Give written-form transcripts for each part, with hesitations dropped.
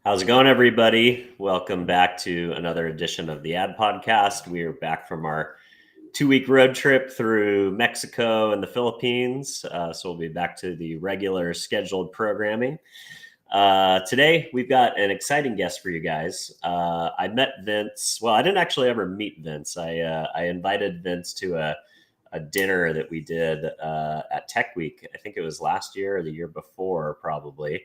How's it going, everybody? Welcome back to another edition of the Ad Podcast. We are back from our 2-week road trip through Mexico and the Philippines. So we'll be back to the regular scheduled programming. Today, we've got an exciting guest for you guys. I met Vince. Well, I didn't actually ever meet Vince. I invited Vince to a dinner that we did at Tech Week. I think it was last year or the year before, probably.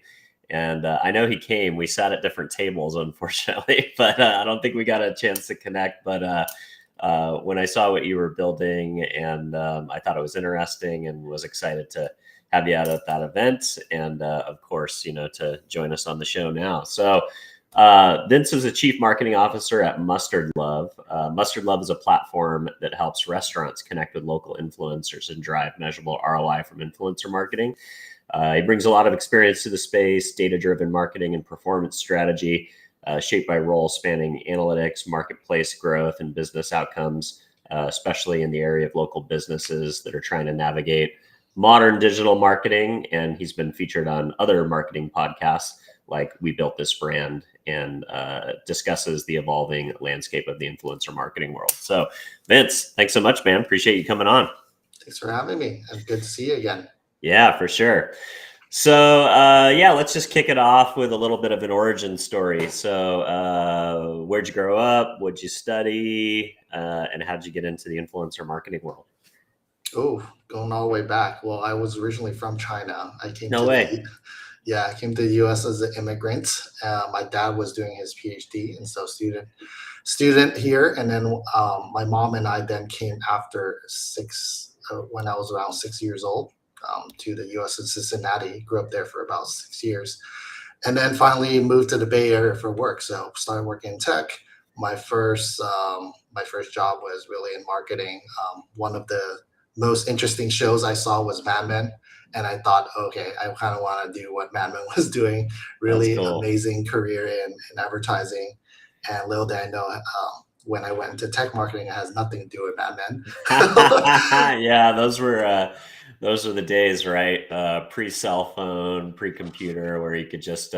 And I know he came. We sat at different tables, unfortunately, but I don't think we got a chance to connect. But when I saw what you were building, and I thought it was interesting, and was excited to have you out at that event, and of course, to join us on the show now. So Vince is a chief marketing officer at Mustard Love. Mustard Love is a platform that helps restaurants connect with local influencers and drive measurable ROI from influencer marketing. He brings a lot of experience to the space, data-driven marketing and performance strategy, shaped by roles spanning analytics, marketplace growth, and business outcomes, especially in the area of local businesses that are trying to navigate modern digital marketing. And he's been featured on other marketing podcasts like We Built This Brand, and discusses the evolving landscape of the influencer marketing world. So, Vince, thanks so much, man. Appreciate you coming on. Thanks for having me. It's good to see you again. Yeah, for sure. So, let's just kick it off with a little bit of an origin story. So, where'd you grow up? What'd you study? And how'd you get into the influencer marketing world? Oh, going all the way back. Well, I was originally from China. I came I came to the U.S. as an immigrant. My dad was doing his PhD, and so student here. And then my mom and I then came after when I was around 6 years old. To the U.S. in Cincinnati, grew up there for about 6 years, and then finally moved to the Bay Area for work. So started working in tech. My first job was really in marketing. One of the most interesting shows I saw was Mad Men, and I thought, okay, I kind of want to do what Mad Men was doing. Really cool. Amazing career in advertising, and little did I know. When I went into tech marketing, it has nothing to do with Mad Men. Yeah, those are the days, right? Pre-cell phone, pre-computer, where you could just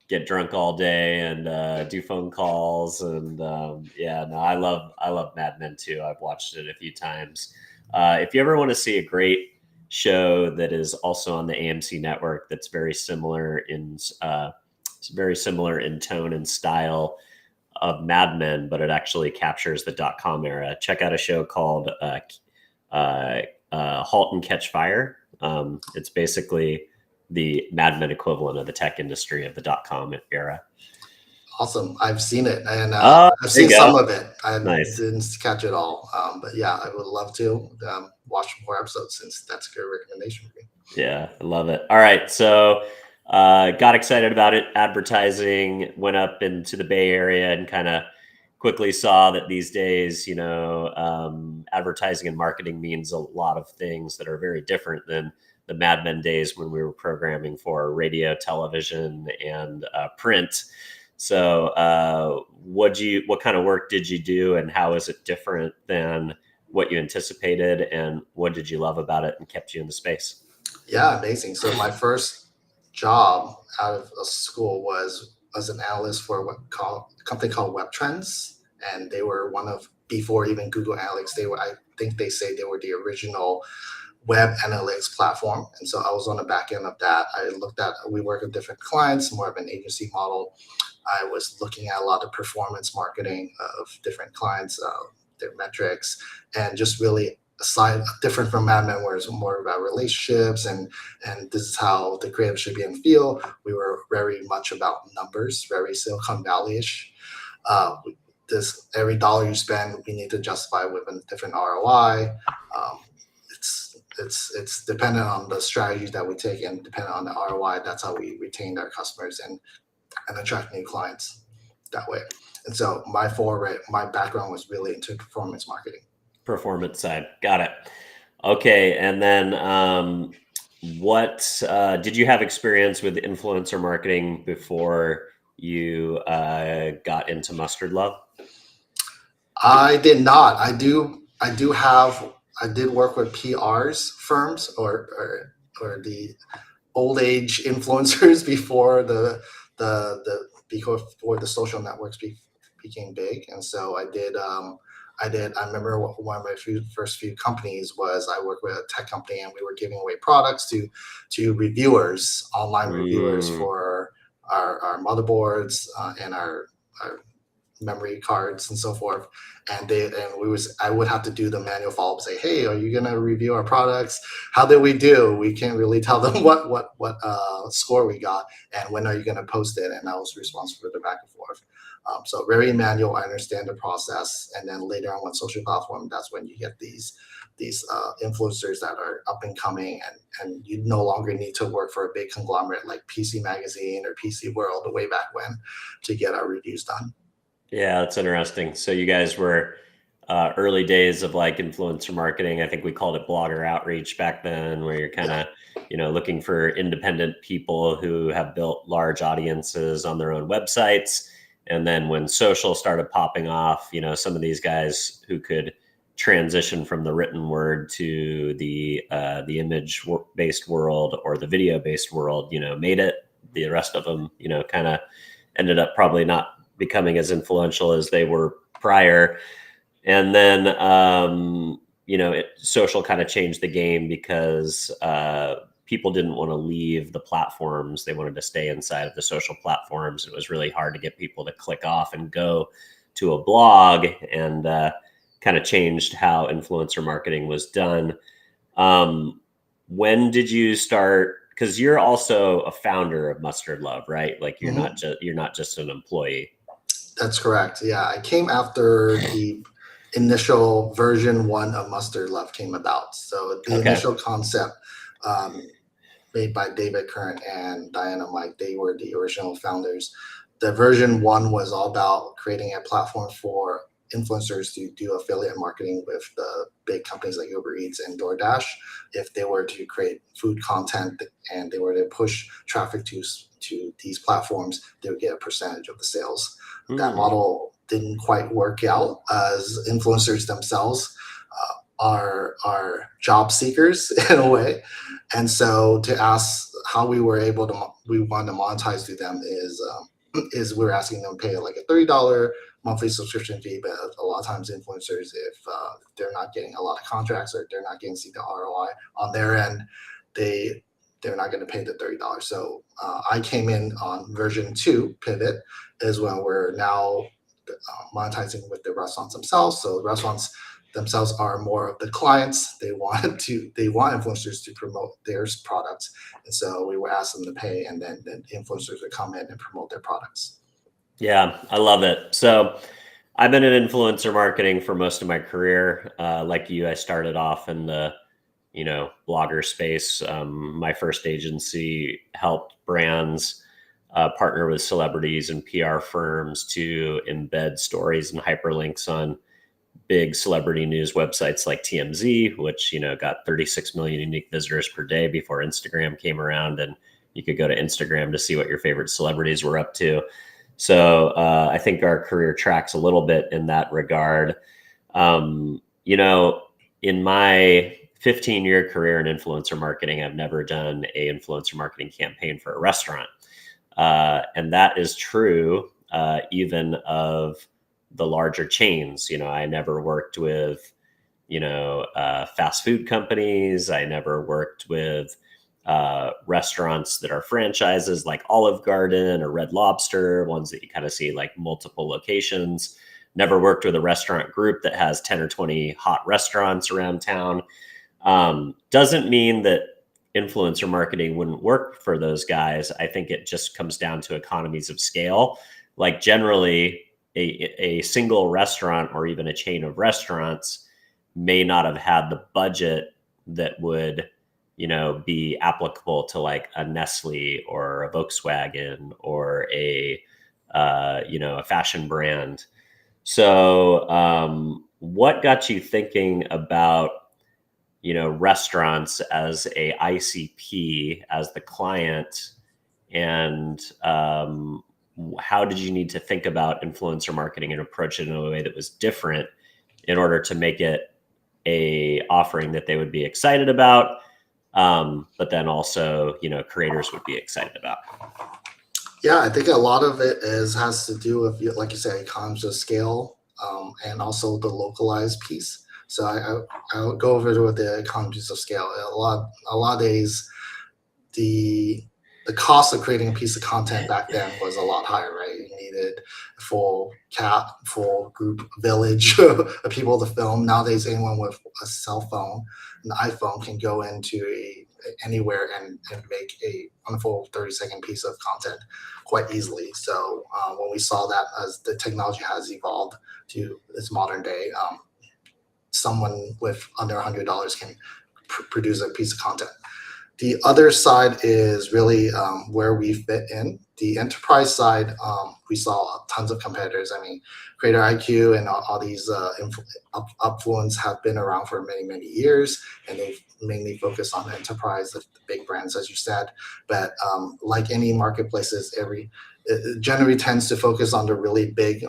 get drunk all day and do phone calls. And I love Mad Men too. I've watched it a few times. If you ever want to see a great show that is also on the AMC network, that's very similar in tone and style of Mad Men, but it actually captures the .com era. Check out a show called Halt and Catch Fire. It's basically the Mad Men equivalent of the tech industry of the .com era. Awesome. I've seen it, and I've seen some of it. I didn't catch it all, but yeah, I would love to watch more episodes, since that's a good recommendation for me. Yeah, I love it. All right, so got excited about it. Advertising, went up into the Bay Area, and kind of quickly saw that these days, advertising and marketing means a lot of things that are very different than the Mad Men days when we were programming for radio, television, and print. So what kind of work did you do, and how is it different than what you anticipated, and what did you love about it and kept you in the space? Yeah, amazing. So my first job out of school was as an analyst for a company called Web Trends, and they were before even Google Analytics. I think they say they were the original web analytics platform, and so I was on the back end of that. We work with different clients, more of an agency model. I was looking at a lot of performance marketing of different clients, their metrics, and just really different from Mad Men, where it's more about relationships and this is how the creative should be and feel. We were very much about numbers, very Silicon Valley-ish. Every dollar you spend, we need to justify with a different ROI. It's dependent on the strategies that we take, and dependent on the ROI. That's how we retain our customers and attract new clients that way. And so my background was really into performance marketing. Performance side. Got it. Okay. And then what did you have experience with influencer marketing before you got into Mustard Love? I did not. I did work with PRs firms or the old age influencers before the before the social networks became big. And so I remember one of my first few companies was I worked with a tech company, and we were giving away products to reviewers, online reviewers Mm. for our motherboards and our memory cards and so forth. And I would have to do the manual follow up, say, hey, are you gonna review our products? How did we do? We can't really tell them what score we got, and when are you gonna post it? And I was responsible for the back and forth. So very manual. I understand the process, and then later on, on social platform, that's when you get these influencers that are up and coming, and you no longer need to work for a big conglomerate like PC Magazine or PC World way back when to get our reviews done. Yeah, that's interesting. So you guys were early days of like influencer marketing. I think we called it blogger outreach back then, where you're kind Yeah. of, looking for independent people who have built large audiences on their own websites. And then when social started popping off, some of these guys who could transition from the written word to the image based world or the video based world, made it. The rest of them, kind of ended up probably not becoming as influential as they were prior. And then, social kind of changed the game because people didn't want to leave the platforms. They wanted to stay inside of the social platforms. It was really hard to get people to click off and go to a blog, and kind of changed how influencer marketing was done. When did you start? Because you're also a founder of Mustard Love, right? Like you're Mhm. not just an employee. That's correct. Yeah, I came after the initial version 1 of Mustard Love came about. So the Okay. initial concept, made by David Current and Diana Mike, they were the original founders. The version 1 was all about creating a platform for influencers to do affiliate marketing with the big companies like Uber Eats and DoorDash. If they were to create food content and they were to push traffic to these platforms, they would get a percentage of the sales. That Hmm. model didn't quite work out, as influencers themselves are job seekers in a way. And so to ask how we want to monetize to them is we're asking them to pay like a $30 monthly subscription fee. But a lot of times influencers, if they're not getting a lot of contracts or they're not getting the ROI on their end, they're not going to pay the $30. So I came in on version 2 pivot, is when we're now monetizing with the restaurants themselves. So restaurants themselves are more of the clients. They want influencers to promote their products, and so we would ask them to pay, and then influencers would come in and promote their products. Yeah, I love it. So I've been in influencer marketing for most of my career. Like you, I started off in the blogger space. My first agency helped brands partner with celebrities and PR firms to embed stories and hyperlinks on big celebrity news websites like TMZ, which got 36 million unique visitors per day before Instagram came around, and you could go to Instagram to see what your favorite celebrities were up to. So I think our career tracks a little bit in that regard. Um, in my 15-year career in influencer marketing, I've never done a influencer marketing campaign for a restaurant. And that is true even of the larger chains. I never worked with, fast food companies. I never worked with restaurants that are franchises like Olive Garden or Red Lobster, ones that you kind of see like multiple locations. Never worked with a restaurant group that has 10 or 20 hot restaurants around town. Doesn't mean that influencer marketing wouldn't work for those guys. I think it just comes down to economies of scale. Like generally, a single restaurant or even a chain of restaurants may not have had the budget that would, be applicable to like a Nestle or a Volkswagen or a fashion brand. So, what got you thinking about, restaurants as a ICP, as the client, and how did you need to think about influencer marketing and approach it in a way that was different in order to make it a offering that they would be excited about, but then also, creators would be excited about? Yeah, I think a lot of it has to do with, like you said, economies of scale, and also the localized piece. So I'll go over to the economies of scale. A lot of days, the the cost of creating a piece of content back then was a lot higher, right? You needed a full group village of people to film. Nowadays, anyone with a cell phone, an iPhone, can go into anywhere and make a full 30-second piece of content quite easily. So when we saw that as the technology has evolved to this modern day, someone with under $100 can produce a piece of content. The other side is really where we fit in. The enterprise side, we saw tons of competitors. I mean, Creator IQ and all these Upfluence have been around for many, many years, and they've mainly focused on enterprise, the big brands, as you said. But like any marketplaces, it generally tends to focus on the really big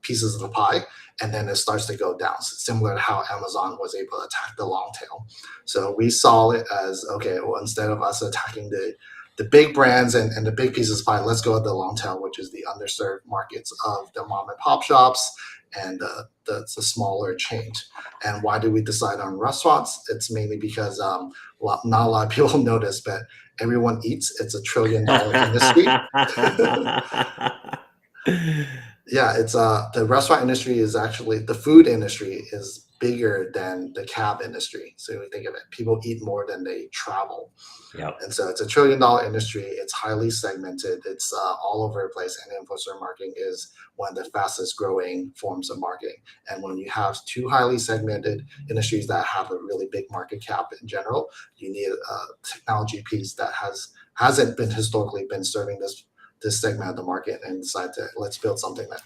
pieces of the pie, and then it starts to go down. So similar to how Amazon was able to attack the long tail. So we saw it as, okay, well, instead of us attacking the big brands and the big pieces of pie, let's go at the long tail, which is the underserved markets of the mom and pop shops and the smaller chains. And why did we decide on restaurants? It's mainly because not a lot of people notice, but everyone eats. It's $1 trillion industry. Yeah, it's the restaurant industry is actually, the food industry is bigger than the cab industry. So when you think of it, people eat more than they travel. Yep. And so it's $1 trillion industry. It's highly segmented. It's all over the place. And influencer marketing is one of the fastest growing forms of marketing. And when you have two highly segmented industries that have a really big market cap in general, you need a technology piece that hasn't been historically been serving this segment of the market, and decide to, let's build something that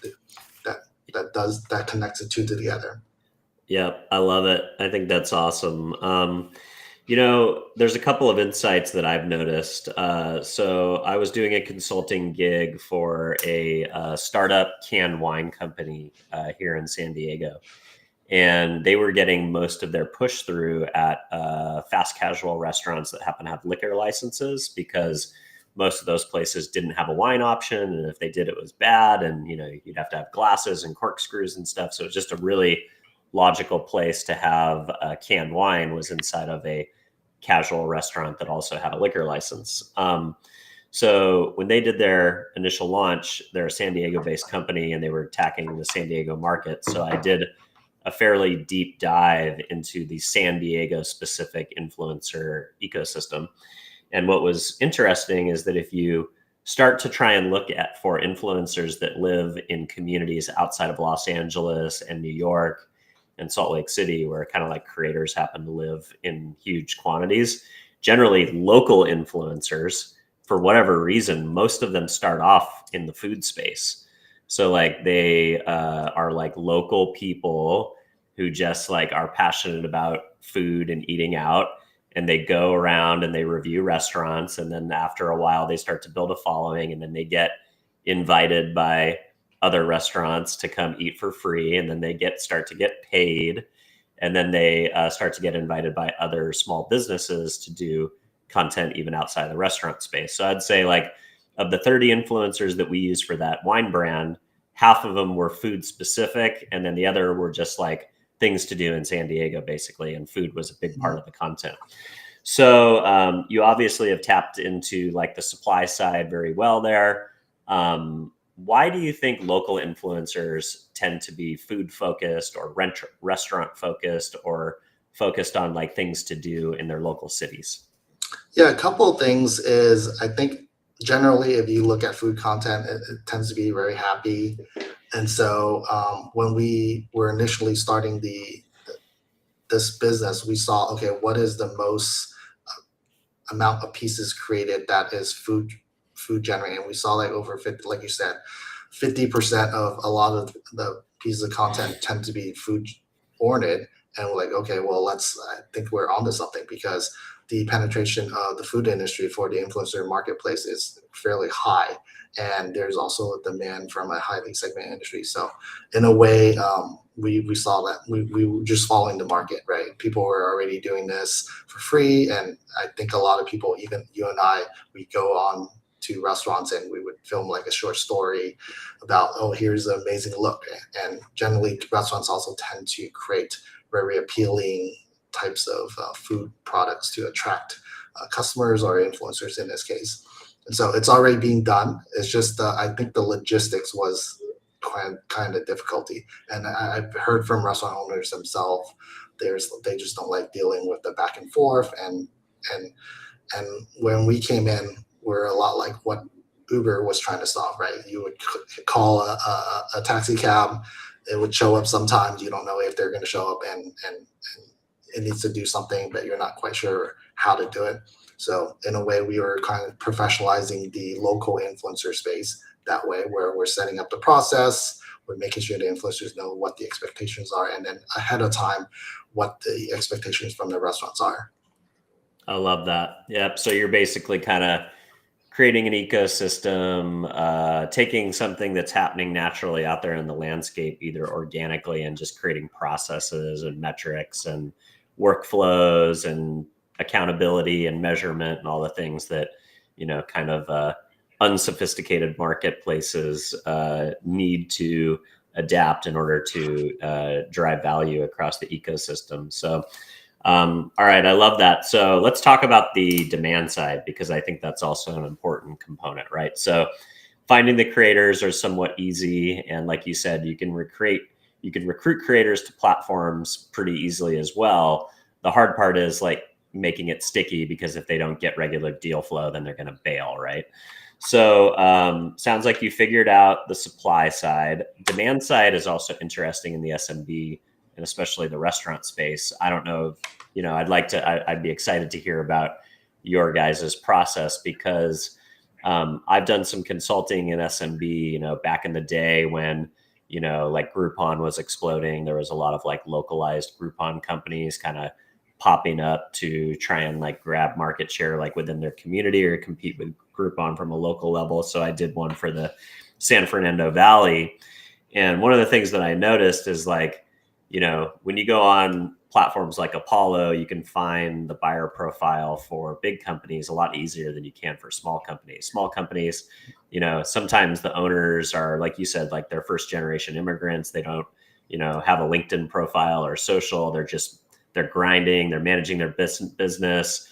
connects the two together. Yep, I love it. I think that's awesome. There's a couple of insights that I've noticed. So I was doing a consulting gig for a startup canned wine company here in San Diego, and they were getting most of their push through at fast casual restaurants that happen to have liquor licenses, because most of those places didn't have a wine option, and if they did, it was bad, and you'd have to have glasses and corkscrews and stuff. So it's just a really logical place to have canned wine was inside of a casual restaurant that also had a liquor license. So when they did their initial launch, they're a San Diego-based company, and they were attacking the San Diego market. So I did a fairly deep dive into the San Diego specific influencer ecosystem. And what was interesting is that if you start to try and look at for influencers that live in communities outside of Los Angeles and New York and Salt Lake City, where kind of like creators happen to live in huge quantities, generally local influencers, for whatever reason, most of them start off in the food space. So like they are like local people who just like are passionate about food and eating out, and they go around and they review restaurants, and then after a while they start to build a following, and then they get invited by other restaurants to come eat for free, and then they start to get paid, and then they start to get invited by other small businesses to do content even outside the restaurant space. So I'd say like of the 30 influencers that we use for that wine brand, half of them were food specific, and then the other were just like things to do in San Diego, basically, and food was a big part of the content. So you obviously have tapped into like the supply side very well there. Why do you think local influencers tend to be food focused or restaurant focused, or focused on like things to do in their local cities? Yeah, a couple of things is, I think generally if you look at food content, it tends to be very happy. And so when we were initially starting this business, we saw, okay, what is the most amount of pieces created that is food generating? We saw like over 50, like you said, 50% of a lot of the pieces of content tend to be food oriented. And we're like, okay, well, I think we're onto something, because the penetration of the food industry for the influencer marketplace is fairly high. And there's also a demand from a highly segmented industry. So in a way, we saw that we were just following the market, right? People were already doing this for free. And I think a lot of people, even you and I, we go on to restaurants and we would film like a short story about, oh, here's an amazing look. And generally restaurants also tend to create very appealing types of food products to attract customers or influencers in this case. And so it's already being done. It's just I think the logistics was kind of difficulty. And I've heard from restaurant owners themselves, they just don't like dealing with the back and forth. And when we came in, we're a lot like what Uber was trying to solve, right? You would call a taxi cab, it would show up sometimes. You don't know if they're going to show up, and it needs to do something, but you're not quite sure how to do it. So in a way, we were kind of professionalizing the local influencer space that way, where we're setting up the process, we're making sure the influencers know what the expectations are, and then ahead of time, what the expectations from the restaurants are. I love that. Yep. So you're basically kind of creating an ecosystem, taking something that's happening naturally out there in the landscape, either organically, and just creating processes and metrics and workflows and accountability and measurement and all the things that, kind of unsophisticated marketplaces need to adapt in order to drive value across the ecosystem. So, all right, I love that. So let's talk about the demand side, because I think that's also an important component, right? So finding the creators are somewhat easy. And like you said, you can recruit creators to platforms pretty easily as well. The hard part is like making it sticky, because if they don't get regular deal flow, then they're going to bail, right? So sounds like you figured out the supply side. Demand side is also interesting in the SMB, and especially the restaurant space. I don't know, I'd be excited to hear about your guys' process, because I've done some consulting in SMB, back in the day when, like Groupon was exploding. There was a lot of like localized Groupon companies kind of popping up to try and like grab market share, like within their community, or compete with Groupon from a local level. So I did one for the San Fernando Valley. And one of the things that I noticed is like, when you go on platforms like Apollo, you can find the buyer profile for big companies a lot easier than you can for small companies. Small companies, sometimes the owners are, like you said, like they're first generation immigrants. They don't, have a LinkedIn profile or social. They're grinding, they're managing their business.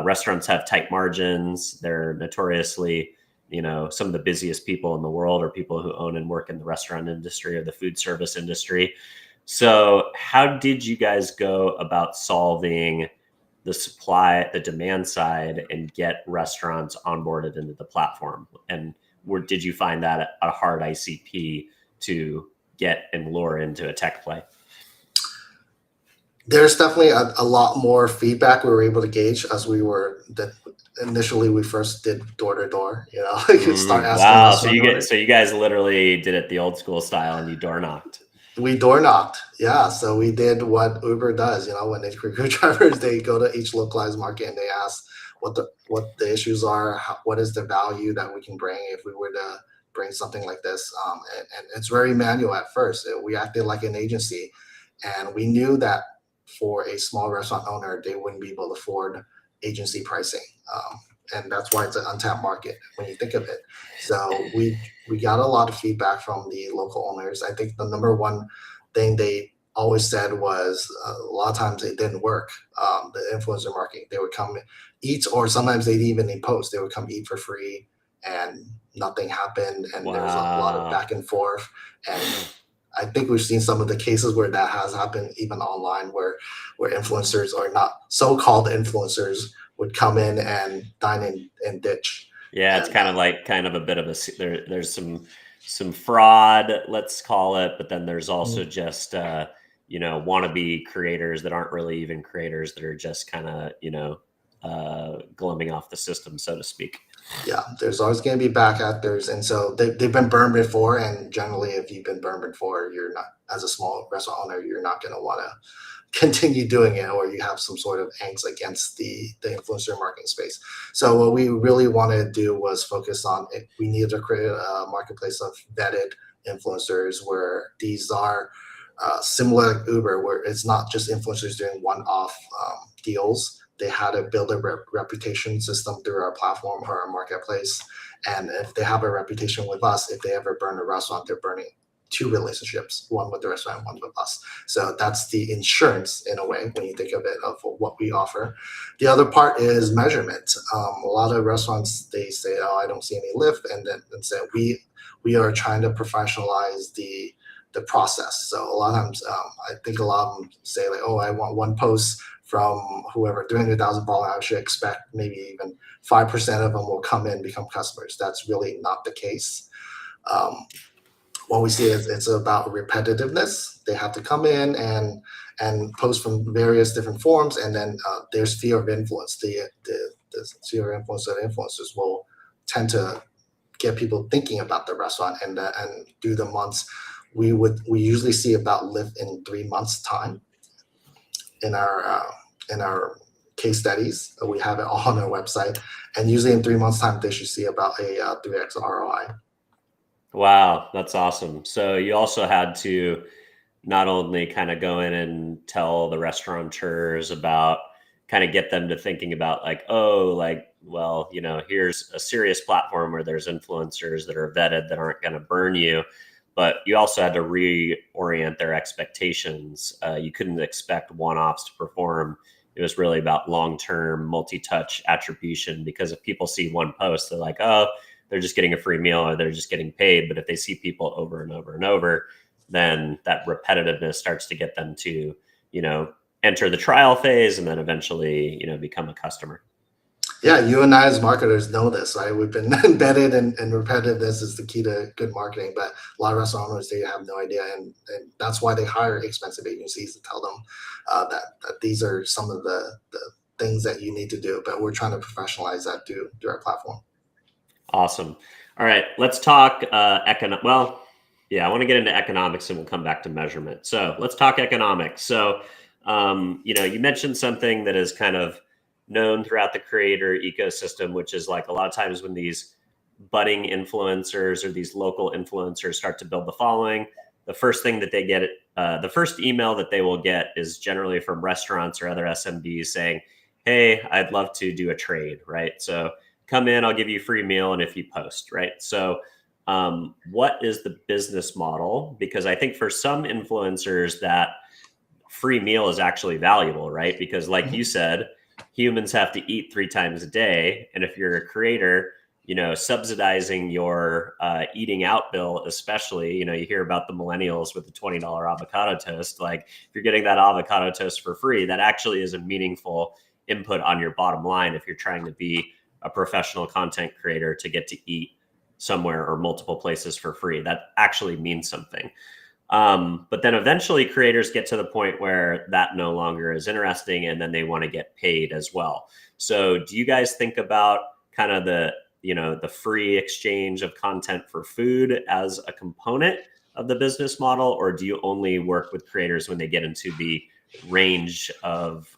Restaurants have tight margins. They're notoriously, some of the busiest people in the world are people who own and work in the restaurant industry or the food service industry. So how did you guys go about solving the demand side, and get restaurants onboarded into the platform? And did you find that a hard ICP to get and lure into a tech play? There's definitely a lot more feedback we were able to gauge as initially we first did door to door, you could start asking. Wow. So you guys literally did it the old school style, and you door knocked. We door knocked. Yeah. So we did what Uber does, when they recruit drivers, they go to each localized market and they ask what the issues are, what is the value that we can bring if we were to bring something like this. And it's very manual at first. We acted like an agency, and we knew that for a small restaurant owner, they wouldn't be able to afford agency pricing. And that's why it's an untapped market when you think of it. So we got a lot of feedback from the local owners. I think the number one thing they always said was a lot of times it didn't work. The influencer marketing, they would come eat, or sometimes they'd even post. They would come eat for free, and nothing happened. And There was a lot of back and forth. And I think we've seen some of the cases where that has happened, even online, where influencers, or not so-called influencers, would come in and dine in and ditch. Yeah, it's kind of a bit of there's some fraud, let's call it, but then there's also just wannabe creators that aren't really even creators, that are just kind of glimming off the system, so to speak. Yeah, there's always going to be back actors, and so they've been burned before. And generally, if you've been burned before, you're not, as a small restaurant owner, you're not going to want to continue doing it, or you have some sort of angst against the influencer marketing space. So what we really wanted to do was focus on it. We needed to create a marketplace of vetted influencers, where these are similar to Uber, where it's not just influencers doing one-off deals. they had to build a reputation system through our platform or our marketplace. And if they have a reputation with us, if they ever burn a restaurant, they're burning two relationships, one with the restaurant, one with us. So that's the insurance in a way when you think of it of what we offer. The other part is measurement. A lot of restaurants, they say, "Oh, I don't see any lift," and then say we are trying to professionalize the process. So a lot of times, I think a lot of them say like, "Oh, I want one post from whoever, 300,000 followers. I should expect maybe even 5% of them will come in, become customers." That's really not the case. What we see is it's about repetitiveness. They have to come in and post from various different forms, and then there's fear of influence. The fear of influence of influencers will tend to get people thinking about the restaurant, and do the months. We usually see about lift in 3 months time in our case studies. We have it all on our website, and usually in 3 months time they should see about a 3x ROI. Wow, that's awesome. So you also had to not only kind of go in and tell the restaurateurs about, kind of get them to thinking about like, oh, like, well, here's a serious platform where there's influencers that are vetted that aren't going to burn you. But you also had to reorient their expectations. You couldn't expect one-offs to perform. It was really about long-term multi-touch attribution, because if people see one post, they're like, oh, they're just getting a free meal or they're just getting paid. But if they see people over and over and over, then that repetitiveness starts to get them to, enter the trial phase and then eventually, become a customer. Yeah, you and I as marketers know this, right? We've been embedded in repetitiveness is the key to good marketing, but a lot of restaurant owners, they have no idea. And that's why they hire expensive agencies to tell them that these are some of the things that you need to do. But we're trying to professionalize that through our platform. Awesome. All right, let's talk Well, yeah, I want to get into economics and we'll come back to measurement. So let's talk economics. So, you mentioned something that is kind of known throughout the creator ecosystem, which is like a lot of times when these budding influencers or these local influencers start to build the following, the first thing that they get, the first email that they will get is generally from restaurants or other SMBs saying, hey, I'd love to do a trade, right? So come in, I'll give you a free meal, and if you post, right? So what is the business model? Because I think for some influencers that free meal is actually valuable, right? Because like you said, humans have to eat 3 times a day. And if you're a creator, subsidizing your eating out bill, especially, you hear about the millennials with the $20 avocado toast. Like if you're getting that avocado toast for free, that actually is a meaningful input on your bottom line if you're trying to be a professional content creator to get to eat somewhere or multiple places for free. That actually means something. But then eventually creators get to the point where that no longer is interesting and then they want to get paid as well. So do you guys think about kind of the free exchange of content for food as a component of the business model, or do you only work with creators when they get into the range of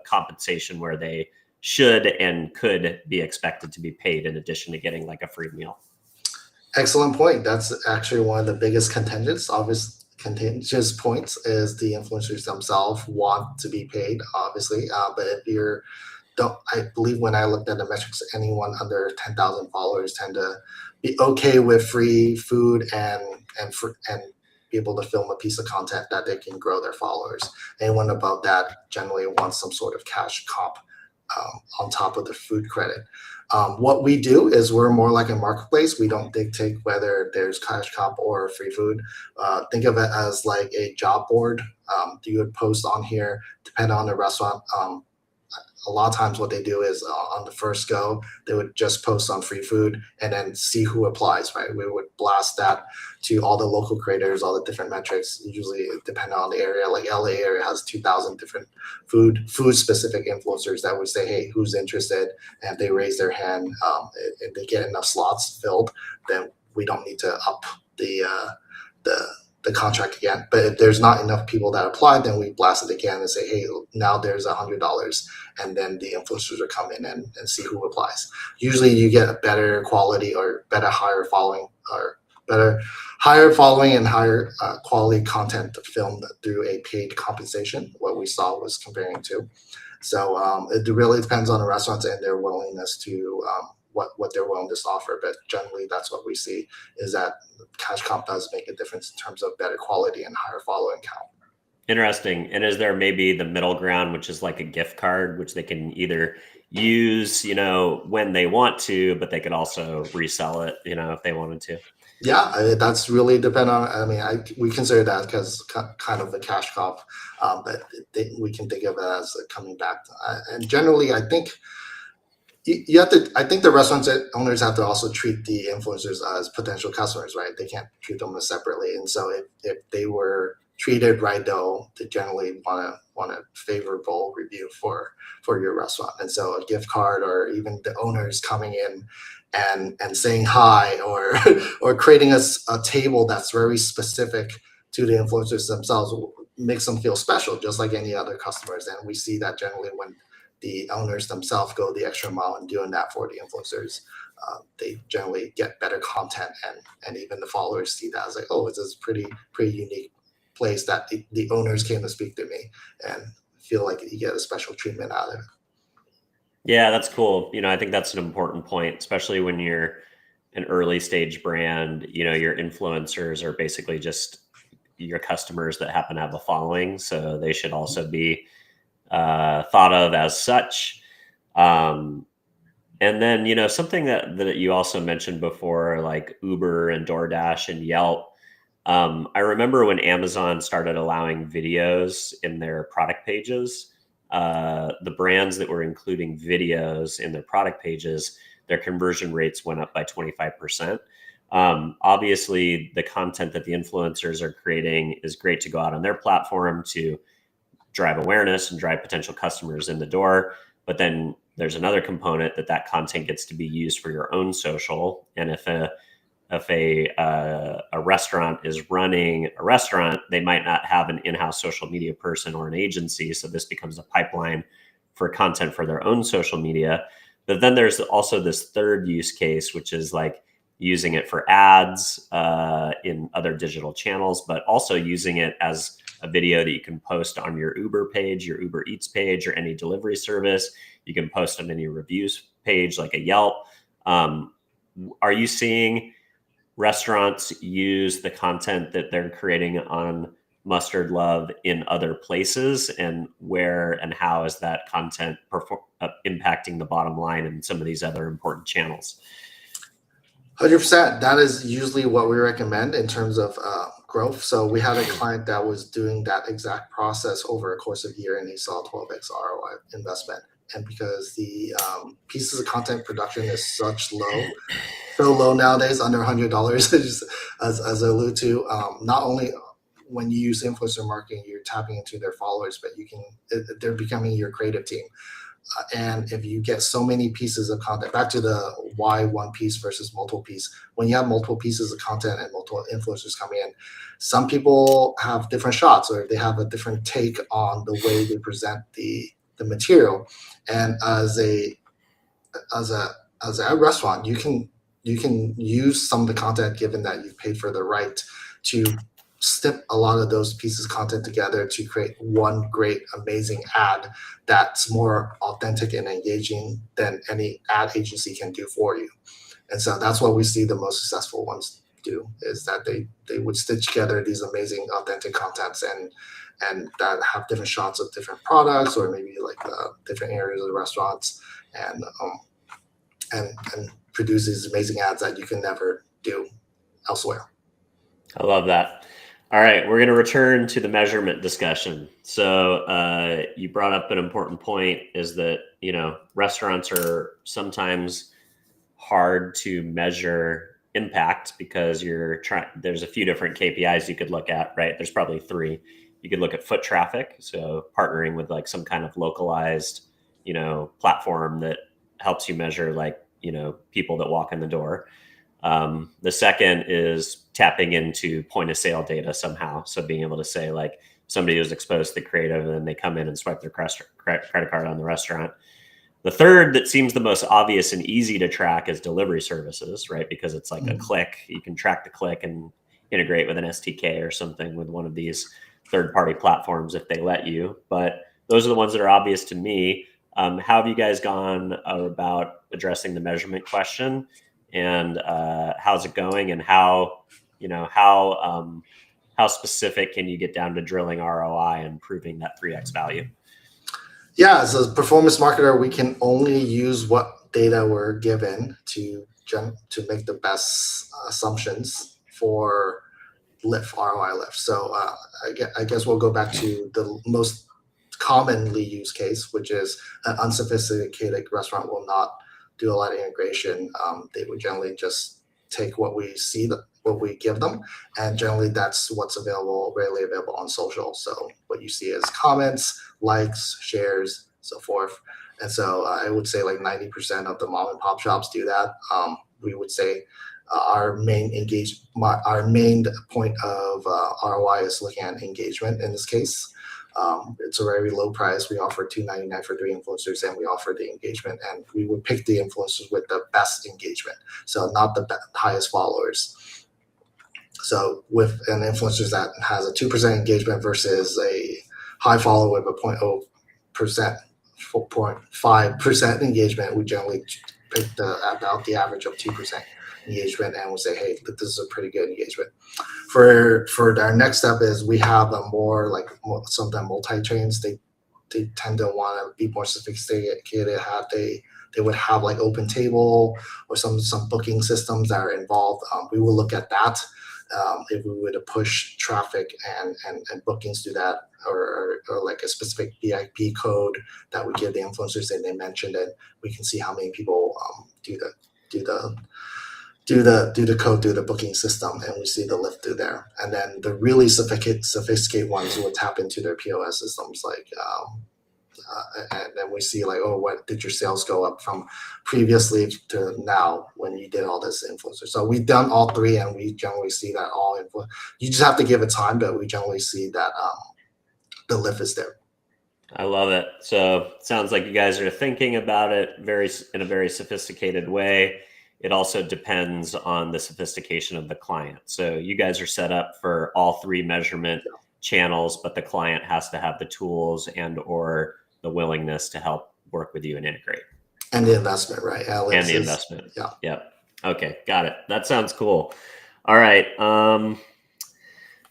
compensation where they should and could be expected to be paid in addition to getting like a free meal? Excellent point. That's actually one of the biggest contentious points is the influencers themselves want to be paid, obviously. But if you're I believe when I looked at the metrics, anyone under 10,000 followers tend to be okay with free food and be able to film a piece of content that they can grow their followers. Anyone above that generally wants some sort of cash comp on top of the food credit. What we do is we're more like a marketplace. We don't dictate whether there's cash comp or free food. Think of it as like a job board. You would post on here, depending on the restaurant. A lot of times what they do is on the first go, they would just post on free food and then see who applies, right? We would blast that to all the local creators, all the different metrics, usually depending on the area. Like LA area has 2,000 different food specific influencers that would say, hey, who's interested? And if they raise their hand, if they get enough slots filled, then we don't need to up the contract again. But if there's not enough people that apply, then we blast it again and say, hey, now there's $100. And then the influencers will come in and see who applies. Usually you get a better quality or higher following and higher quality content filmed through a paid compensation. What we saw was comparing to. So it really depends on the restaurants and their willingness to what they're willing to offer. But generally, that's what we see is that cash comp does make a difference in terms of better quality and higher following count. Interesting. And is there maybe the middle ground, which is like a gift card, which they can either use, when they want to, but they could also resell it, if they wanted to? Yeah, that's really depend on. I mean, we consider that because kind of the cash comp, but we can think of it as coming back. And generally, I think you have to. I think the restaurant owners have to also treat the influencers as potential customers, right? They can't treat them separately. And so, if they were treated right, though, they generally want a favorable review for your restaurant. And so, a gift card or even the owners coming in and saying hi or or creating a table that's very specific to the influencers themselves makes them feel special, just like any other customers. And we see that generally when the owners themselves go the extra mile in doing that for the influencers. They generally get better content, and even the followers see that as like, oh, it's this pretty unique place that the owners came to speak to me, and feel like you get a special treatment out of it. Yeah, that's cool. I think that's an important point, especially when you're an early stage brand. Your influencers are basically just your customers that happen to have a following. So they should also be thought of as such. And then, something that you also mentioned before, like Uber and DoorDash and Yelp. I remember when Amazon started allowing videos in their product pages. The brands that were including videos in their product pages, their conversion rates went up by 25%. Obviously, the content that the influencers are creating is great to go out on their platform to drive awareness and drive potential customers in the door. But then there's another component that content gets to be used for your own social. And if a restaurant is running a restaurant, they might not have an in-house social media person or an agency. So this becomes a pipeline for content for their own social media. But then there's also this third use case, which is like using it for ads in other digital channels, but also using it as a video that you can post on your Uber page, your Uber Eats page, or any delivery service. You can post on any reviews page like a Yelp. Are you seeing restaurants use the content that they're creating on Mustard Love in other places, and where and how is that content impacting the bottom line in some of these other important channels? 100%. That is usually what we recommend in terms of growth. So we had a client that was doing that exact process over a course of a year, and he saw 12x ROI investment. And because the pieces of content production is so low nowadays, under $100, as I allude to, not only when you use influencer marketing, you're tapping into their followers, but they're becoming your creative team. And if you get so many pieces of content, back to the why one piece versus multiple piece, when you have multiple pieces of content and multiple influencers coming in, some people have different shots or they have a different take on the way they present the material. And as a restaurant, you can use some of the content, given that you've paid for the right, to snip a lot of those pieces of content together to create one great, amazing ad that's more authentic and engaging than any ad agency can do for you. And so that's what we see the most successful ones do, is that they would stitch together these amazing, authentic contents and that have different shots of different products, or maybe like different areas of the restaurants, and produce these amazing ads that you can never do elsewhere. I love that. All right, we're going to return to the measurement discussion. So you brought up an important point, is that, restaurants are sometimes hard to measure impact because there's a few different KPIs you could look at, right? There's probably 3. You could look at foot traffic. So partnering with like some kind of localized, platform that helps you measure like, people that walk in the door. The second is tapping into point of sale data somehow. So being able to say like somebody who's exposed to the creative and then they come in and swipe their credit card on the restaurant. The third that seems the most obvious and easy to track is delivery services, right? Because it's like a click. You can track the click and integrate with an SDK or something with one of these third-party platforms if they let you. But those are the ones that are obvious to me. How have you guys gone about addressing the measurement question, and how's it going, and how specific can you get down to drilling ROI and proving that 3x value? Yeah, as a performance marketer, we can only use what data we're given to make the best assumptions for ROI lift. So I guess we'll go back to the most commonly used case, which is an unsophisticated restaurant will not do a lot of integration. They would generally just take what we see, what we give them, and generally that's what's readily available on social. So what you see is comments, likes, shares, so forth. And so I would say like 90% of the mom and pop shops do that. We would say our main point of ROI is looking at engagement in this case. It's a very low price. We offer $2.99 for 3 influencers, and we offer the engagement. And we would pick the influencers with the best engagement, so not the highest followers. So with an influencer that has a 2% engagement versus a high follower with a 0.0%, 4.5% engagement, we generally pick about the average of 2% engagement, and we'll say, hey, this is a pretty good engagement. For our next step is we have a some of them multi-chains. They tend to want to be more sophisticated. They would have like open table or some booking systems that are involved. We will look at that. If we were to push traffic and bookings to that, or like a specific VIP code that we give the influencers and they mentioned it, we can see how many people do the code through the booking system, and we see the lift through there. And then the really sophisticated ones will tap into their POS systems, and then we see like, oh, what did your sales go up from previously to now when you did all this influencer? So we've done all three, and we generally see that you just have to give it time, but we generally see that the lift is there. I love it. So it sounds like you guys are thinking about it in a very sophisticated way. It also depends on the sophistication of the client. So you guys are set up for all 3 measurement channels, but the client has to have the tools and or the willingness to help work with you and integrate. And the investment, right? And the investment. Yeah. Yep. Okay. Got it. That sounds cool. All right.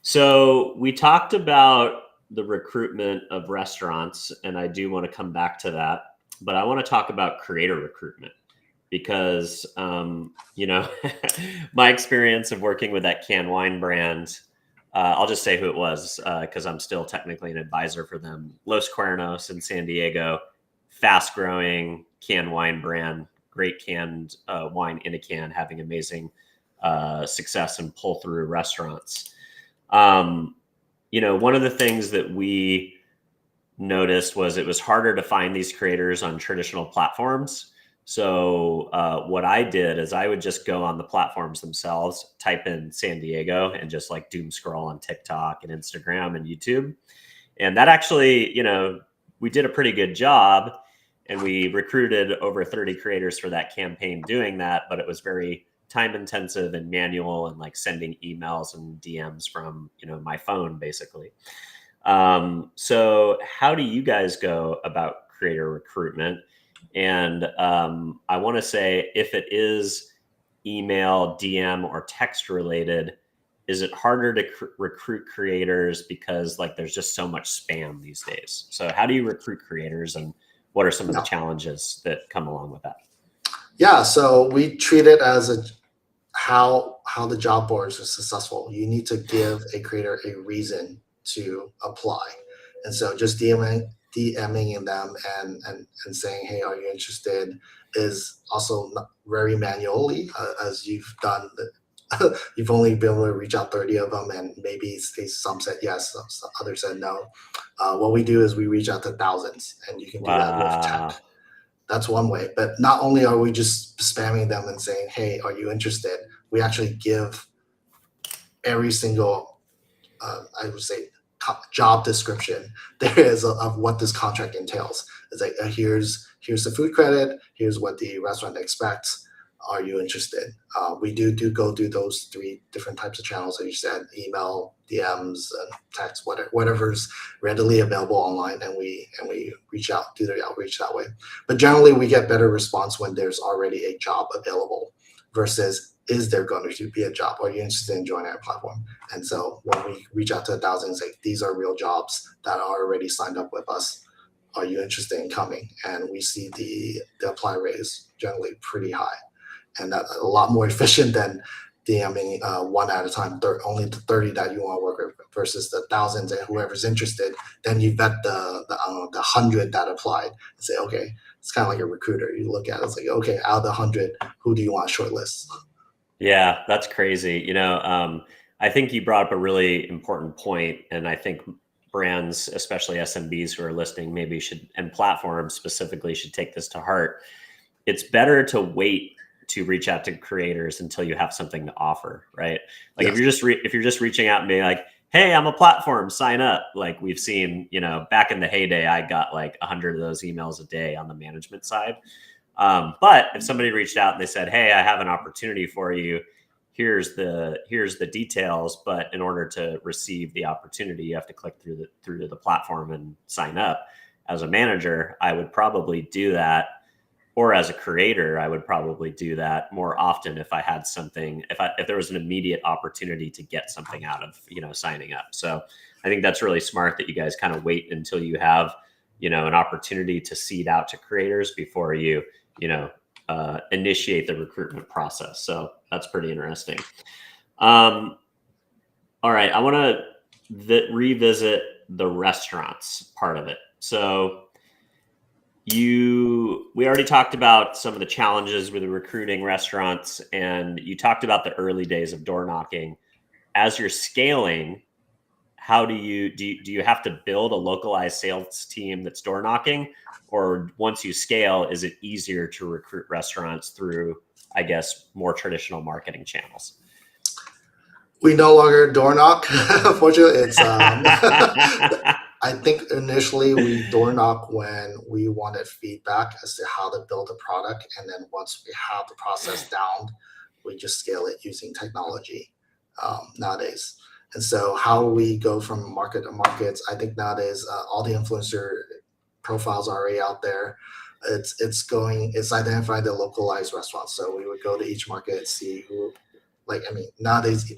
So we talked about the recruitment of restaurants, and I do want to come back to that, but I want to talk about creator recruitment because, my experience of working with that canned wine brand, I'll just say who it was because I'm still technically an advisor for them. Los Cuernos in San Diego, fast growing canned wine brand, great canned wine in a can, having amazing success and pull through restaurants. One of the things that we noticed was it was harder to find these creators on traditional platforms. So what I did is I would just go on the platforms themselves, type in San Diego, and just like doom scroll on TikTok and Instagram and YouTube. And that actually, we did a pretty good job, and we recruited over 30 creators for that campaign doing that, but it was very time intensive and manual and like sending emails and DMs from, my phone basically. So how do you guys go about creator recruitment? And I want to say, if it is email, DM, or text related, is it harder to recruit creators because like there's just so much spam these days? So how do you recruit creators, and what are some of the challenges that come along with that? Yeah, so we treat it as how the job boards are successful. You need to give a creator a reason to apply, and so just DMing them and saying, hey, are you interested, is also very manually, as you've done. You've only been able to reach out 30 of them, and maybe some said yes, others said no. What we do is we reach out to thousands, and you can do that with tech. That's one way. But not only are we just spamming them and saying, hey, are you interested? We actually give every single, I would say, job description there is of what this contract entails. It's like, here's the food credit, here's what the restaurant expects, Are you interested? We do go through those 3 different types of channels that you said: email, DMs, and text, whatever's readily available online, and we reach out, do the outreach that way. But generally, we get better response when there's already a job available versus, is there going to be a job? Are you interested in joining our platform? And so when we reach out to 1,000, say these are real jobs that are already signed up with us. Are you interested in coming? And we see the apply rate is generally pretty high, and that's a lot more efficient than DMing one at a time, only the 30 that you want to work with versus the thousands and whoever's interested. Then you vet the 100 that applied and say, okay, it's kind of like a recruiter. You look at it, it's like, okay, out of the 100, who do you want to shortlist? Yeah, that's crazy. I think you brought up a really important point, and I think brands, especially SMBs who are listening, maybe should, and platforms specifically, should take this to heart. It's better to wait to reach out to creators until you have something to offer, right? Like Yes. if you're just reaching out and being like, "Hey, I'm a platform, sign up." Like we've seen, back in the heyday, I got like 100 of those emails a day on the management side. But if somebody reached out and they said, "Hey, I have an opportunity for you. Here's the details, but in order to receive the opportunity, you have to click through to the platform and sign up." As a manager, I would probably do that, or as a creator, I would probably do that more often if I had something, if there was an immediate opportunity to get something out of signing up. So I think that's really smart that you guys kind of wait until you have an opportunity to seed out to creators before you initiate the recruitment process. So that's pretty interesting. All right, I want to revisit the restaurants part of it. So we already talked about some of the challenges with recruiting restaurants, and you talked about the early days of door knocking. As you're scaling, how do you have to build a localized sales team that's door knocking, or once you scale, is it easier to recruit restaurants through, I guess, more traditional marketing channels? We no longer door knock. Unfortunately, it's I think initially we door knock when we wanted feedback as to how to build a product, and then once we have the process down, we just scale it using technology nowadays. And so how we go from market to markets, I think nowadays all the influencer profiles are already out there. It's identifying the localized restaurants. So we would go to each market, see who, like, I mean, nowadays,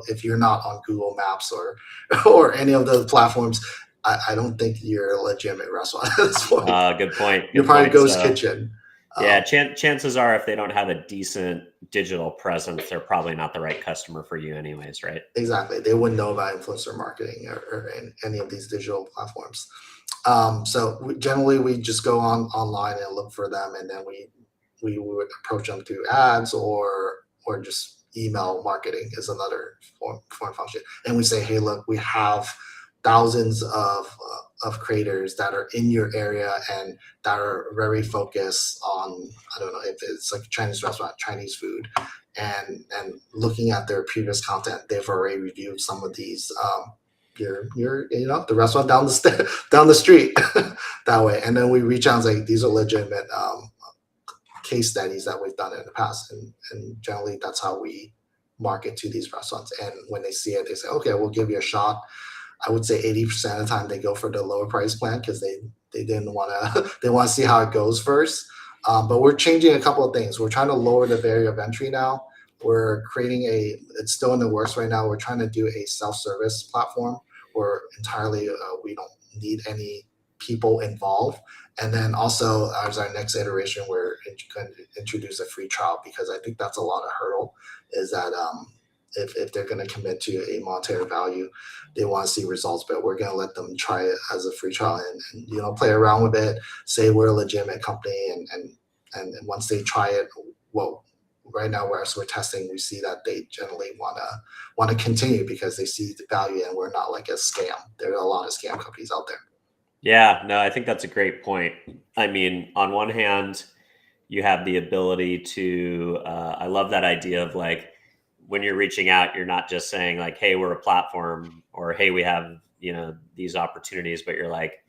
if you're not on Google Maps or or any of those platforms, I don't think you're a legitimate restaurant at this point. Good point. You're probably Ghost Kitchen. Yeah, chances are if they don't have a decent digital presence, they're probably not the right customer for you anyways, right? Exactly. They wouldn't know about influencer marketing or any of these digital platforms. So generally, we just go online and look for them, and then we would approach them through ads or just email marketing is another form function. And we say, hey, look, we have thousands of creators that are in your area and that are very focused on, I don't know, if it's like a Chinese restaurant, Chinese food, and looking at their previous content, they've already reviewed some of these the restaurant down the street that way. And then we reach out and say, these are legitimate case studies that we've done in the past, and generally that's how we market to these restaurants. And when they see it, they say, okay, we'll give you a shot. I would say 80% of the time they go for the lower price plan because they didn't want to they want to see how it goes first. But we're changing a couple of things. We're trying to lower the barrier of entry now. We're creating it's still in the works right now. We're trying to do a self-service platform where entirely we don't need any people involved. And then also as our next iteration, we're going to introduce a free trial, because I think that's a lot of hurdle, is that if they're going to commit to a monetary value, they want to see results, but we're going to let them try it as a free trial and play around with it, say we're a legitimate company, and once they try it, well, right now as we're testing, we see that they generally want to continue because they see the value and we're not like a scam. There are a lot of scam companies out there. Yeah, no, I think that's a great point. I mean, on one hand, you have the ability to, I love that idea of like, when you're reaching out, you're not just saying like, hey, we're a platform, or hey, we have, these opportunities, but you're like,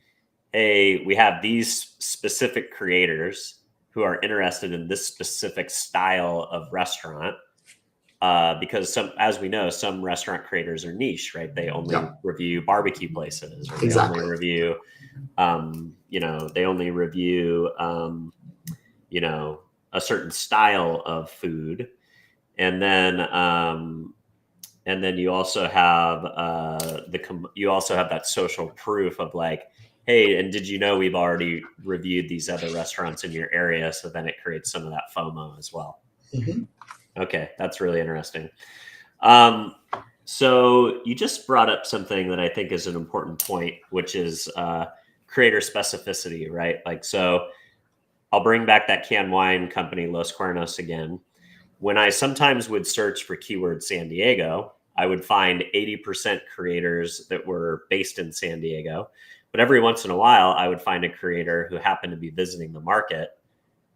hey, we have these specific creators who are interested in this specific style of restaurant. Because as we know, some restaurant creators are niche, right? They only review barbecue places, or they only review, they only review, a certain style of food. And then you also have that social proof of like, hey, and did you know we've already reviewed these other restaurants in your area? So then it creates some of that FOMO as well. Mm-hmm. Okay, that's really interesting. So you just brought up something that I think is an important point, which is creator specificity, right? Like, so I'll bring back that canned wine company, Los Cuernos, again. When I sometimes would search for keyword San Diego, I would find 80% creators that were based in San Diego. But every once in a while, I would find a creator who happened to be visiting the market.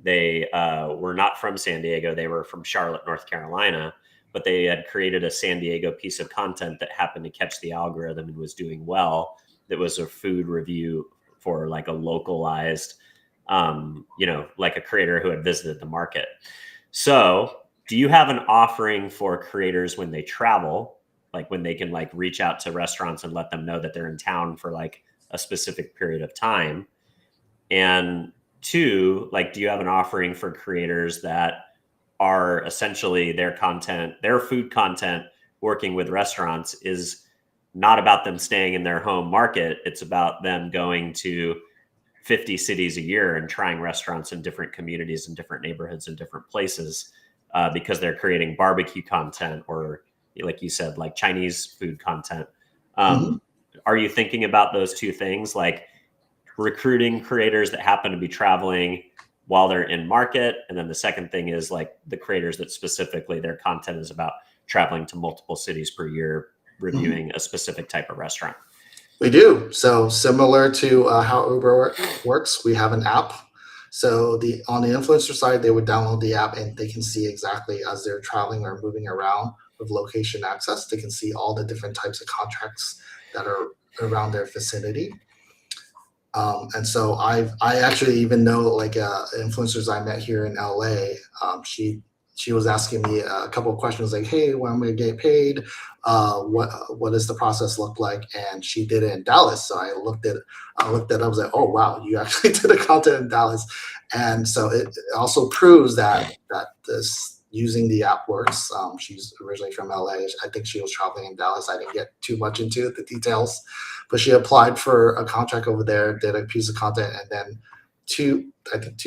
They were not from San Diego. They were from Charlotte, North Carolina, but they had created a San Diego piece of content that happened to catch the algorithm and was doing well. That was a food review for like a localized, like a creator who had visited the market. So do you have an offering for creators when they travel, like when they can like reach out to restaurants and let them know that they're in town for like a specific period of time? And two, like, do you have an offering for creators that are essentially their food content working with restaurants is not about them staying in their home market. It's about them going to 50 cities a year and trying restaurants in different communities and different neighborhoods and different places because they're creating barbecue content or, like you said, like Chinese food content. Are you thinking about those two things, like recruiting creators that happen to be traveling while they're in market? And then the second thing is like the creators that specifically their content is about traveling to multiple cities per year, reviewing a specific type of restaurant. We do. So similar to how Uber works, we have an app. So on the influencer side, they would download the app and they can see exactly as they're traveling or moving around with location access. They can see all the different types of contracts that are around their vicinity. And so I actually even know like influencers I met here in LA. She was asking me a couple of questions like, hey, when am I going to get paid? What does the process look like? And she did it in Dallas. So I looked at it. I was like, oh, wow, you actually did the content in Dallas. And so it also proves that this using the app works. She's originally from LA. I think she was traveling in Dallas. I didn't get too much into the details, but she applied for a contract over there, did a piece of content, and then 2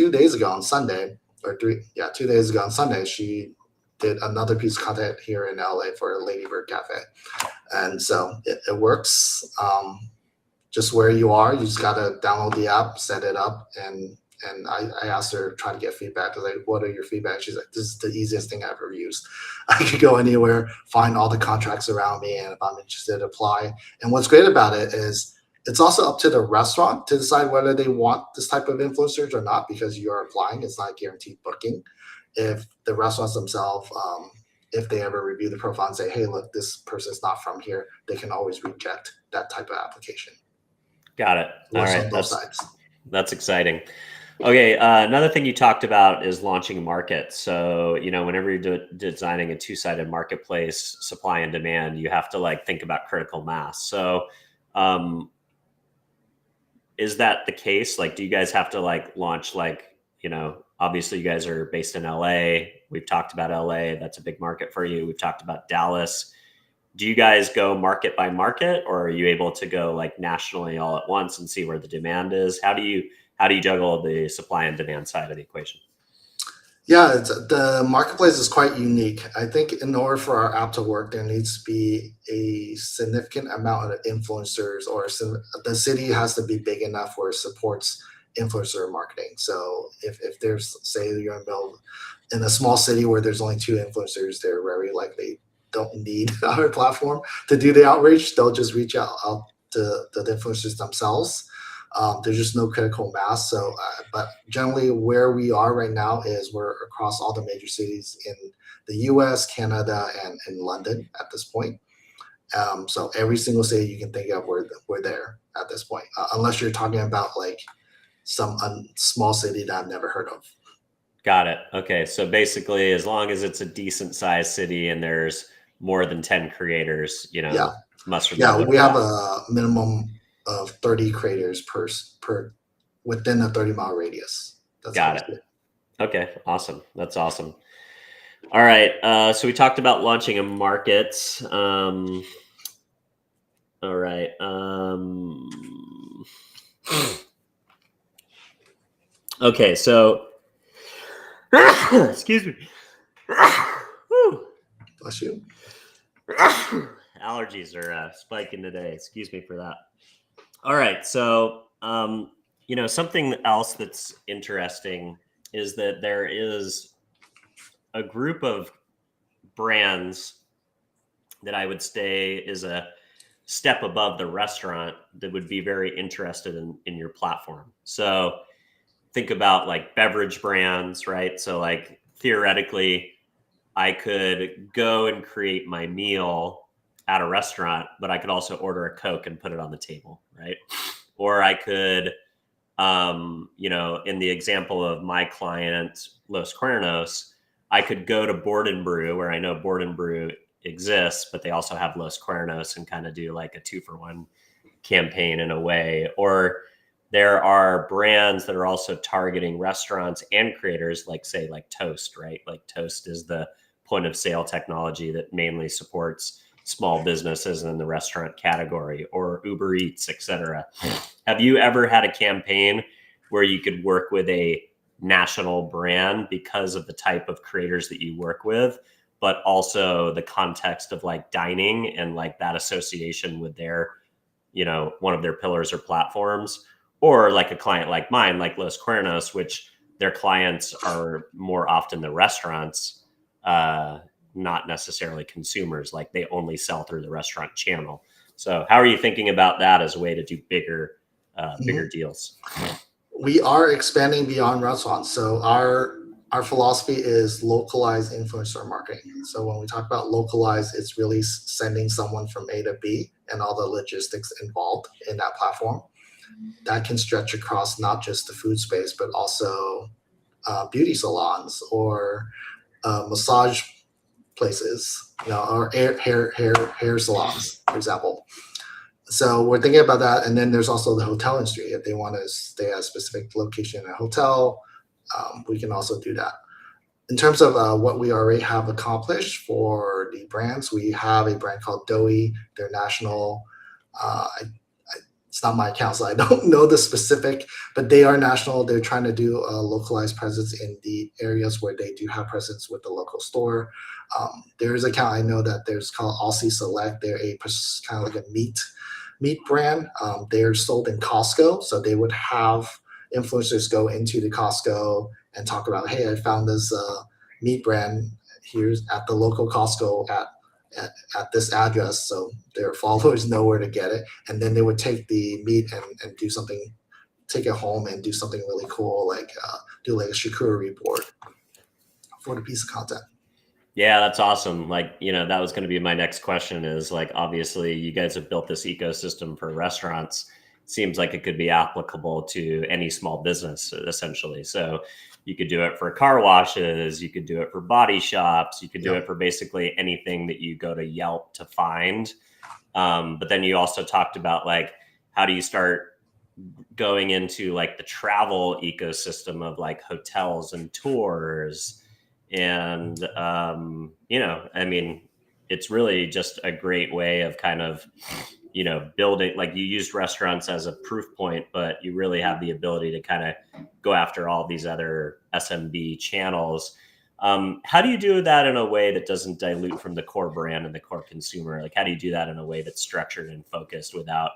days ago on Sunday, or 2 days ago on Sunday, she did another piece of content here in LA for a Lady Bird Cafe. And so it works. Just where you are, you just got to download the app, set it up, and I asked her, trying to get feedback. I was like, what are your feedback? She's like, this is the easiest thing I've ever used. I could go anywhere, find all the contracts around me, and if I'm interested, apply. And what's great about it is it's also up to the restaurant to decide whether they want this type of influencers or not, because you're applying. It's not guaranteed booking. If the restaurants themselves, if they ever review the profile and say, hey, look, this person's not from here, they can always reject that type of application. Got it. All right. On both sides. That's exciting. Okay, another thing you talked about is launching markets. So, whenever you're designing a two-sided marketplace, supply and demand, you have to like think about critical mass. So, is that the case? Like, do you guys have to like launch like, obviously you guys are based in LA. We've talked about LA. That's a big market for you. We've talked about Dallas. Do you guys go market by market, or are you able to go like nationally all at once and see where the demand is? How do you juggle the supply and demand side of the equation? Yeah, the marketplace is quite unique. I think in order for our app to work, there needs to be a significant amount of influencers, or the city has to be big enough where it supports influencer marketing. So if there's, say, you're in in a small city where there's only 2 influencers, they're very likely don't need our platform to do the outreach. They'll just reach out to the influencers themselves. There's just no critical mass. So, but generally where we are right now is we're across all the major cities in the US, Canada, and in London at this point. So every single city you can think of, we're there at this point, unless you're talking about like some small city that I've never heard of. Got it. Okay. So basically, as long as it's a decent sized city and there's more than 10 creators, Yeah, must yeah, remove it we have all. a minimum of 30 creators per within a 30-mile radius. That's how Got we it. see it. Okay. Awesome. That's awesome. All right. So we talked about launching a market. All right. Okay. So, excuse me. Whew. Bless you. Allergies are spiking today. Excuse me for that. All right. So, something else that's interesting is that there is a group of brands that I would say is a step above the restaurant that would be very interested in your platform. So, think about like beverage brands, right? So, like theoretically, I could go and create my meal at a restaurant, but I could also order a Coke and put it on the table, right? Or I could, in the example of my client, Los Cuernos, I could go to Board and Brew, where I know Board and Brew exists, but they also have Los Cuernos and kind of do like a 2-for-1 campaign in a way. Or there are brands that are also targeting restaurants and creators, like say like Toast, right? Like Toast is the point of sale technology that mainly supports small businesses in the restaurant category, or Uber Eats, etc. Have you ever had a campaign where you could work with a national brand because of the type of creators that you work with, but also the context of like dining and like that association with their, one of their pillars or platforms? Or like a client like mine, like Los Cuernos, which their clients are more often the restaurants, not necessarily consumers. Like they only sell through the restaurant channel. So how are you thinking about that as a way to do bigger Mhm. deals? We are expanding beyond restaurants. So our philosophy is localized influencer marketing. So when we talk about localized, it's really sending someone from A to B and all the logistics involved in that platform. That can stretch across not just the food space, but also beauty salons or massage places, or hair salons, for example. So we're thinking about that, and then there's also the hotel industry. If they want to stay at a specific location in a hotel, we can also do that. In terms of what we already have accomplished for the brands, we have a brand called Doughy. They're national. It's not my account, so I don't know the specific, but they are national. They're trying to do a localized presence in the areas where they do have presence with the local store. There is an account I know that there's called Aussie Select. They're a kind of like a meat brand. They're sold in Costco, so they would have influencers go into the Costco and talk about, hey, I found this meat brand here's at the local Costco at this address, so their followers know where to get it, and then they would take the meat and do something, take it home and do something really cool, like do like a charcuterie board for the piece of content. Yeah, that's awesome. Like, that was going to be my next question is like, obviously you guys have built this ecosystem for restaurants. Seems like it could be applicable to any small business essentially. So you could do it for car washes, you could do it for body shops, you could do Yeah. it for basically anything that you go to Yelp to find. But then you also talked about like, how do you start going into like the travel ecosystem of like hotels and tours? And I mean, it's really just a great way of kind of building, like you used restaurants as a proof point, but you really have the ability to kind of go after all these other SMB channels. How do you do that in a way that doesn't dilute from the core brand and the core consumer? Like how do you do that in a way that's structured and focused without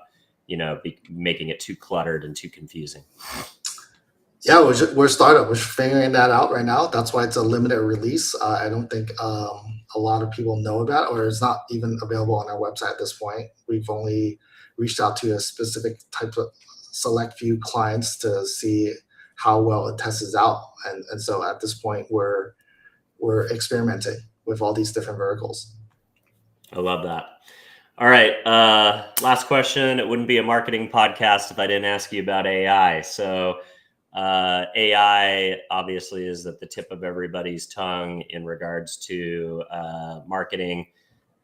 making it too cluttered and too confusing? Yeah, we're a startup. We're figuring that out right now. That's why it's a limited release. I don't think a lot of people know about, or it's not even available on our website at this point. We've only reached out to a specific type of select few clients to see how well it tests out, and so at this point we're experimenting with all these different verticals. I love that. All right. Last question. It wouldn't be a marketing podcast if I didn't ask you about AI. So, AI obviously is at the tip of everybody's tongue in regards to marketing.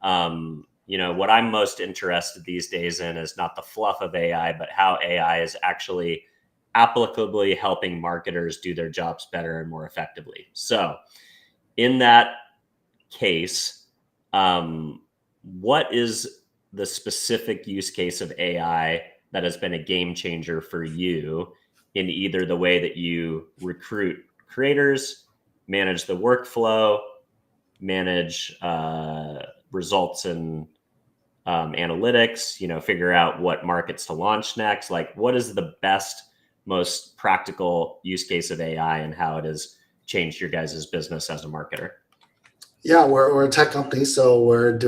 What I'm most interested these days in is not the fluff of AI, but how AI is actually applicably helping marketers do their jobs better and more effectively. So, in that case, what is the specific use case of AI that has been a game changer for you in either the way that you recruit creators, manage the workflow, manage results and analytics, figure out what markets to launch next? Like, what is the best, most practical use case of AI and how it has changed your guys' business as a marketer? Yeah, we're a tech company, so we're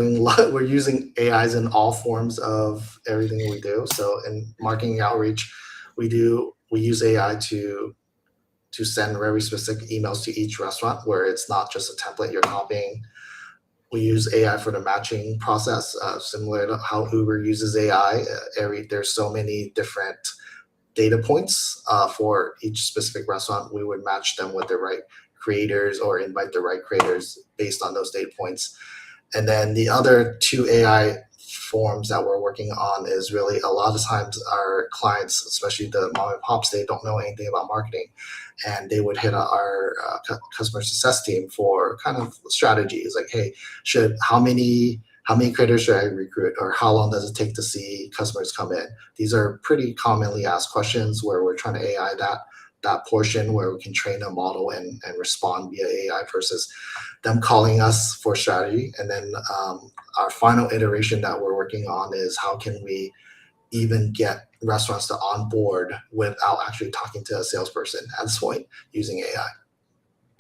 using AIs in all forms of everything we do. So in marketing outreach, we use AI to send very specific emails to each restaurant where it's not just a template you're copying. We use AI for the matching process, similar to how Uber uses AI. There's so many different data points for each specific restaurant. We would match them with the right creators or invite the right creators based on those data points. And then the other two AI forms that we're working on is really a lot of times our clients, especially the mom and pops, they don't know anything about marketing, and they would hit our customer success team for kind of strategies like, hey, how many creators should I recruit, or how long does it take to see customers come in? These are pretty commonly asked questions where we're trying to AI that portion where we can train a model and respond via AI versus them calling us for strategy. And then our final iteration that we're working on is how can we even get restaurants to onboard without actually talking to a salesperson at this point using AI.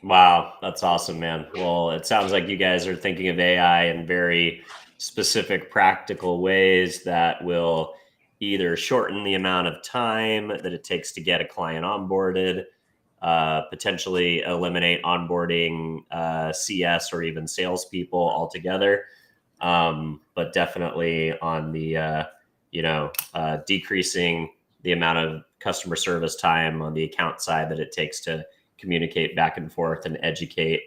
Wow, that's awesome, man. Well, it sounds like you guys are thinking of AI in very specific, practical ways that will either shorten the amount of time that it takes to get a client onboarded, potentially eliminate onboarding CS or even salespeople altogether, but definitely on the decreasing the amount of customer service time on the account side that it takes to communicate back and forth and educate,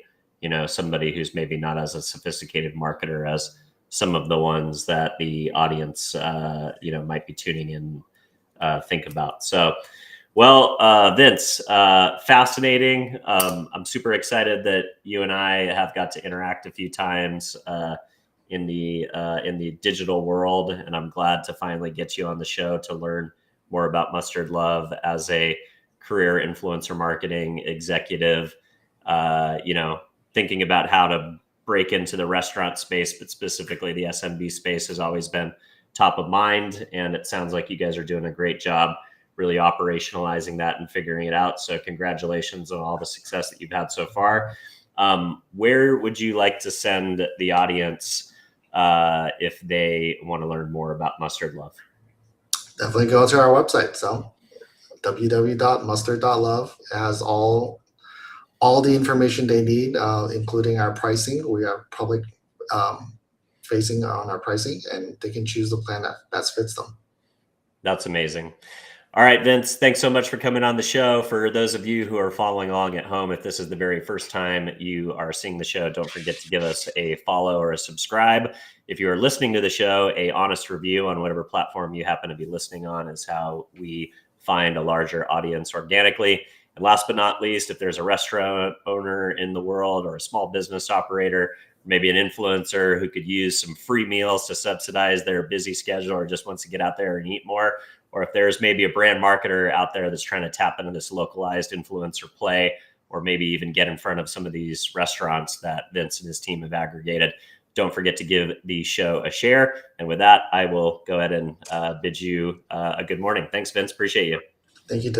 somebody who's maybe not as a sophisticated marketer as some of the ones that the audience, might be tuning in, think about. So, well, Vince, fascinating. I'm super excited that you and I have got to interact a few times in the digital world, and I'm glad to finally get you on the show to learn more about Mustard Love as a career influencer marketing executive, thinking about how to break into the restaurant space, but specifically the SMB space has always been top of mind. And it sounds like you guys are doing a great job really operationalizing that and figuring it out. So congratulations on all the success that you've had so far. Where would you like to send the audience if they want to learn more about Mustard Love? Definitely go to our website. So www.mustard.love. It has all the information they need, including our pricing. We are public facing on our pricing, and they can choose the plan that best fits them. That's amazing. All right, Vince, thanks so much for coming on the show. For those of you who are following along at home, if this is the very first time you are seeing the show, don't forget to give us a follow or a subscribe. If you are listening to the show, a honest review on whatever platform you happen to be listening on is how we find a larger audience organically. And last but not least, if there's a restaurant owner in the world or a small business operator, maybe an influencer who could use some free meals to subsidize their busy schedule or just wants to get out there and eat more, or if there's maybe a brand marketer out there that's trying to tap into this localized influencer play, or maybe even get in front of some of these restaurants that Vince and his team have aggregated, don't forget to give the show a share. And with that, I will go ahead and bid you a good morning. Thanks, Vince. Appreciate you. Thank you.